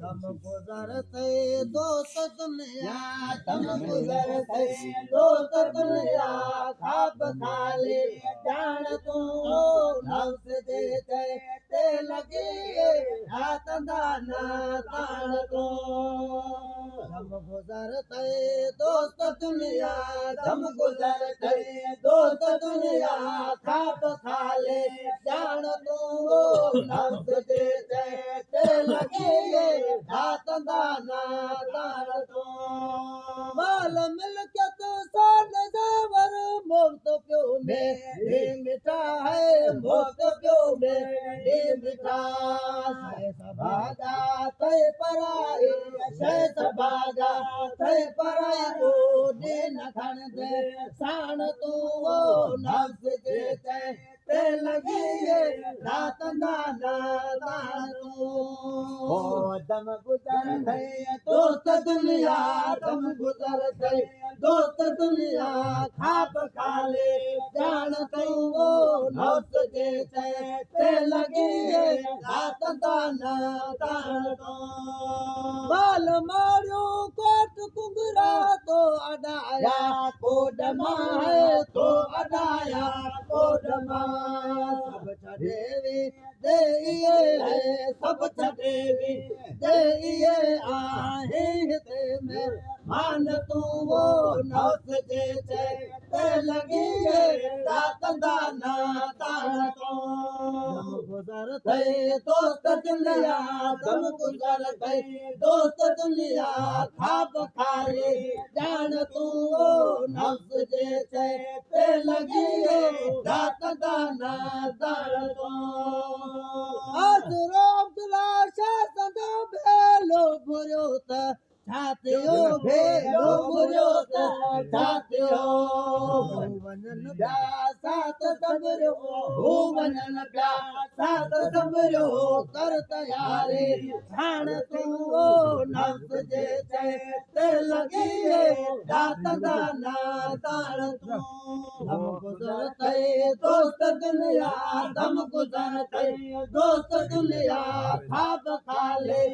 दम गुज़रते दोस्त दुनिया दम गुज़रते दोस्त दुनिया ख़्वाब ख़ाली ॼाण तूं नफ़्स जे ते लॻी रात दाना ताण तूं दम गुज़रते दोस्त दुनिया दम गुज़रते दोस्त दुनिया ख़्वाब ख़ाली ॼाण तूं नफ़्स जे ते लॻी रात दाना ताण तूं माल मिल्कियत सोन ज़ेवर मुफ़्त पियो में मिठा है मुफ़्त पियो में मिठा शइ सभागा तई पराई शइ सभागा तई पराई को न खणंदे साण तूं नफ़्स जे ते लॻी रात दाना ताण तूं दम गुज़रते दोस्त दुनिया दम गुज़रते दोस्त दुनिया ख़्वाब ख़ाली ॼाण तूं नफ़्स जे ते लॻी रात दाना ताण तूं बाल मारियो कोट कुंगरा तो अॾाया कोड मां है तो अॾाया कोड मां सभु छॾे वी दे इहे है सभु छॾे वी दे इहे आहे हिते में मान तूं नफ़्स जे ते लॻी रात दाना ताण तूं दम गुज़रते दोस्त दुनिया दम गुज़रते दोस्त दुनिया ख़्वाब ख़ाली ॼाण तूं नफ़्स जे ते लॻी रात दाना ताण तूं आसरो अब्दुल्ला शाह संदो भेलो घुरियो त छा थियो भेलो घुरियो त छा थियो वञनि पिया साथ सबरियो हू वञनि पिया साथ सबरियो कर तयारी हाण तूं नफ़्स जे ते लॻी रात दाना ताण तूं दम गुज़रते दोस्त दुनिया दम गुज़रते दोस्त दुनिया ख़्वाब ख़ाली